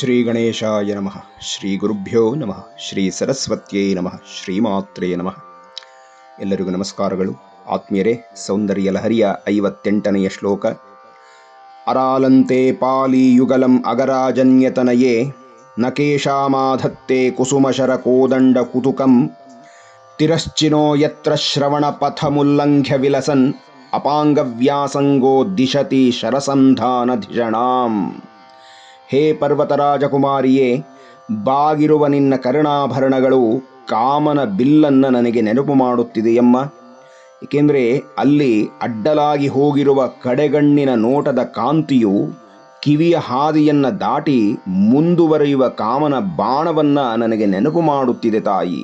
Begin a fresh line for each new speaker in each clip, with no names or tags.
ಶ್ರೀ ಗಣೇಶಾಯ ನಮಃ. ಶ್ರೀ ಗುರುಭ್ಯೋ ನಮಃ. ಶ್ರೀ ಸರಸ್ವತ್ಯೈ ನಮಃ. ಶ್ರೀಮಾತ್ರೇ ನಮಃ. ಎಲ್ಲರಿಗೂ ನಮಸ್ಕಾರಗಳು. ಆತ್ಮೀಯರೇ, ಸೌಂದರ್ಯ ಲಹರಿಯ 58ನೆಯ ಶ್ಲೋಕ. ಅರಾಲಂತೆ ಪಾಲಿಯುಗಲಂ ಅಗರಾಜನ್ಯತನಯೇ ನಕೇಶಾಮಾಧತ್ತೆ ಕುಸುಮಶರ ಕೋದಂಡ ಕುತುಕಂ ತಿರಶ್ಚಿನೋ ಯತ್ರ ಶ್ರವಣ ಪಥಮುಲ್ಲಂಘ್ಯ ವಿಲಸನ್ ಅಪಾಂಗವ್ಯಾಸಂಗೋ ದಿಶತಿ ಶರಸಂಧಾನಧಿಷಣಾಂ. ಹೇ ಪರ್ವತರಾಜಕುಮಾರಿಯೇ, ಬಾಗಿರುವ ನಿನ್ನ ಕರ್ಣಾಭರಣಗಳು ಕಾಮನ ಬಿಲ್ಲನ್ನು ನನಗೆ ನೆನಪು ಮಾಡುತ್ತಿದೆಯಮ್ಮ. ಏಕೆಂದರೆ ಅಲ್ಲಿ ಅಡ್ಡಲಾಗಿ ಹೋಗಿರುವ ಕಡೆಗಣ್ಣಿನ ನೋಟದ ಕಾಂತಿಯು ಕಿವಿಯ ಹಾದಿಯನ್ನು ದಾಟಿ ಮುಂದುವರಿಯುವ ಕಾಮನ ಬಾಣವನ್ನು ನನಗೆ ನೆನಪು ಮಾಡುತ್ತಿದೆ ತಾಯಿ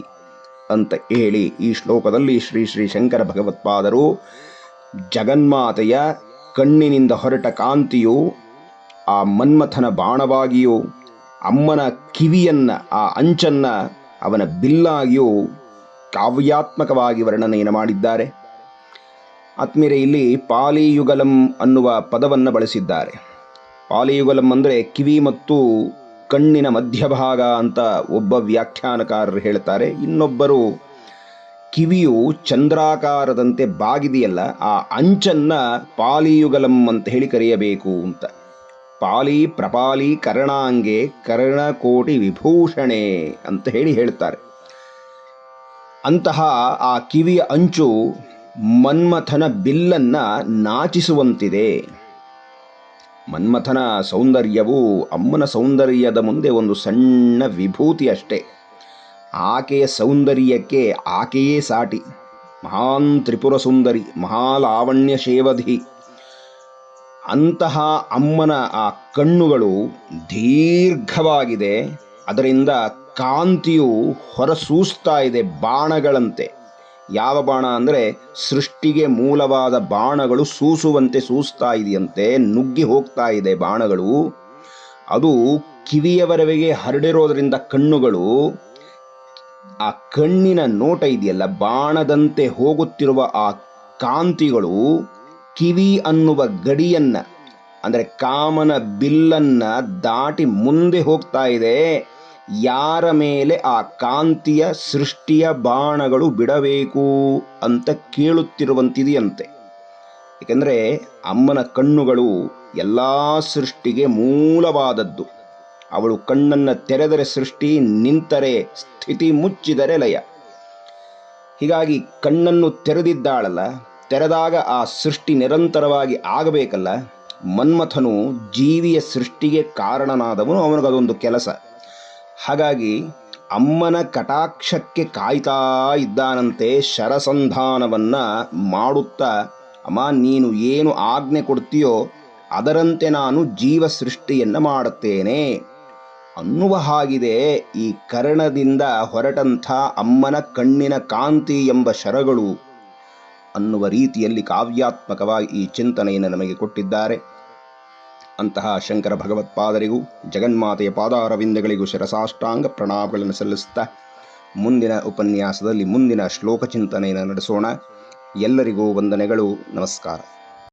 ಅಂತ ಹೇಳಿ ಈ ಶ್ಲೋಕದಲ್ಲಿ ಶ್ರೀ ಶ್ರೀ ಶಂಕರ ಭಗವತ್ಪಾದರು ಜಗನ್ಮಾತೆಯ ಕಣ್ಣಿನಿಂದ ಹೊರಟ ಕಾಂತಿಯು ಆ ಮನ್ಮಥನ ಬಾಣವಾಗಿಯೂ ಅಮ್ಮನ ಕಿವಿಯನ್ನು, ಆ ಅಂಚನ್ನು ಅವನ ಬಿಲ್ಲಾಗಿಯೂ ಕಾವ್ಯಾತ್ಮಕವಾಗಿ ವರ್ಣನೆಯನ್ನು ಮಾಡಿದ್ದಾರೆ. ಆತ್ಮೀಯರೇ, ಇಲ್ಲಿ ಪಾಲಿಯುಗಲಂ ಅನ್ನುವ ಪದವನ್ನು ಬಳಸಿದ್ದಾರೆ. ಪಾಲಿಯುಗಲಂ ಅಂದರೆ ಕಿವಿ ಮತ್ತು ಕಣ್ಣಿನ ಮಧ್ಯಭಾಗ ಅಂತ ಒಬ್ಬ ವ್ಯಾಖ್ಯಾನಕಾರರು ಹೇಳ್ತಾರೆ. ಇನ್ನೊಬ್ಬರು ಕಿವಿಯು ಚಂದ್ರಾಕಾರದಂತೆ ಬಾಗಿದೆಯಲ್ಲ, ಆ ಅಂಚನ್ನು ಪಾಲಿಯುಗಲಂ ಅಂತ ಹೇಳಿ ಕರೆಯಬೇಕು ಅಂತ. ಪಾಲಿ ಪ್ರಪಾಲಿ ಕರ್ಣಾಂಗೆ ಕರ್ಣಕೋಟಿ ವಿಭೂಷಣೆ ಅಂತ ಹೇಳ್ತಾರೆ. ಅಂತಹ ಆ ಕಿವಿಯ ಅಂಚು ಮನ್ಮಥನ ಬಿಲ್ಲನ್ನು ನಾಚಿಸುವಂತಿದೆ. ಮನ್ಮಥನ ಸೌಂದರ್ಯವು ಅಮ್ಮನ ಸೌಂದರ್ಯದ ಮುಂದೆ ಒಂದು ಸಣ್ಣ ವಿಭೂತಿ ಅಷ್ಟೇ. ಆಕೆಯ ಸೌಂದರ್ಯಕ್ಕೆ ಆಕೆಯೇ ಸಾಟಿ. ಮಹಾನ್ ತ್ರಿಪುರ ಸುಂದರಿ, ಮಹಾಲಾವಣ್ಯ ಶೇವಧಿ. ಅಂತಹ ಅಮ್ಮನ ಆ ಕಣ್ಣುಗಳು ದೀರ್ಘವಾಗಿದೆ. ಅದರಿಂದ ಕಾಂತಿಯು ಹೊರಸೂಸ್ತಾ ಇದೆ ಬಾಣಗಳಂತೆ. ಯಾವ ಬಾಣ ಅಂದರೆ ಸೃಷ್ಟಿಗೆ ಮೂಲವಾದ ಬಾಣಗಳು ಸೂಸುವಂತೆ ಸೂಸ್ತಾ ಇದೆಯಂತೆ, ನುಗ್ಗಿ ಹೋಗ್ತಾ ಇದೆ ಬಾಣಗಳು. ಅದು ಕಿವಿಯವರೆಗೆ ಹರಡಿರೋದ್ರಿಂದ ಕಣ್ಣುಗಳು, ಆ ಕಣ್ಣಿನ ನೋಟ ಇದೆಯಲ್ಲ, ಬಾಣದಂತೆ ಹೋಗುತ್ತಿರುವ ಆ ಕಾಂತಿಗಳು ಕಿವಿ ಅನ್ನುವ ಗಡಿಯನ್ನು, ಅಂದರೆ ಕಾಮನ ಬಿಲ್ಲನ್ನು ದಾಟಿ ಮುಂದೆ ಹೋಗ್ತಾ ಇದೆ. ಯಾರ ಮೇಲೆ ಆ ಕಾಂತಿಯ ಸೃಷ್ಟಿಯ ಬಾಣಗಳು ಬಿಡಬೇಕು ಅಂತ ಕೇಳುತ್ತಿರುವಂತಿದೆಯಂತೆ. ಏಕೆಂದರೆ ಅಮ್ಮನ ಕಣ್ಣುಗಳು ಎಲ್ಲ ಸೃಷ್ಟಿಗೆ ಮೂಲವಾದದ್ದು. ಅವಳು ಕಣ್ಣನ್ನು ತೆರೆದರೆ ಸೃಷ್ಟಿ, ನಿಂತರೆ ಸ್ಥಿತಿ, ಮುಚ್ಚಿದರೆ ಲಯ. ಹೀಗಾಗಿ ಕಣ್ಣನ್ನು ತೆರೆದಿದ್ದಾಳಲ್ಲ, ತೆರೆದಾಗ ಆ ಸೃಷ್ಟಿ ನಿರಂತರವಾಗಿ ಆಗಬೇಕಲ್ಲ. ಮನ್ಮಥನು ಜೀವಿಯ ಸೃಷ್ಟಿಗೆ ಕಾರಣನಾದವನು, ಅವನಿಗದೊಂದು ಕೆಲಸ. ಹಾಗಾಗಿ ಅಮ್ಮನ ಕಟಾಕ್ಷಕ್ಕೆ ಕಾಯ್ತಾ ಇದ್ದಾನಂತೆ. ಶರಸಂಧಾನವನ್ನು ಮಾಡುತ್ತಾ, ಅಮ್ಮ ನೀನು ಏನು ಆಜ್ಞೆ ಕೊಡ್ತೀಯೋ ಅದರಂತೆ ನಾನು ಜೀವ ಸೃಷ್ಟಿಯನ್ನು ಮಾಡುತ್ತೇನೆ ಅನ್ನುವ ಹಾಗಿದೆ ಈ ಕರ್ಣದಿಂದ ಹೊರಟಂಥ ಅಮ್ಮನ ಕಣ್ಣಿನ ಕಾಂತಿ ಎಂಬ ಶರಗಳು ಅನ್ನುವ ರೀತಿಯಲ್ಲಿ ಕಾವ್ಯಾತ್ಮಕವಾಗಿ ಈ ಚಿಂತನೆಯನ್ನು ನಮಗೆ ಕೊಟ್ಟಿದ್ದಾರೆ. ಅಂತಹ ಶಂಕರ ಭಗವತ್ಪಾದರಿಗೂ ಜಗನ್ಮಾತೆಯ ಪಾದಾರವಿಂದಗಳಿಗೂ ಶಿರಸಾಷ್ಟಾಂಗ ಪ್ರಣಾಮಗಳನ್ನು ಸಲ್ಲಿಸುತ್ತಾ ಮುಂದಿನ ಉಪನ್ಯಾಸದಲ್ಲಿ ಮುಂದಿನ ಶ್ಲೋಕ ಚಿಂತನೆಯನ್ನು ನಡೆಸೋಣ. ಎಲ್ಲರಿಗೂ ವಂದನೆಗಳು. ನಮಸ್ಕಾರ.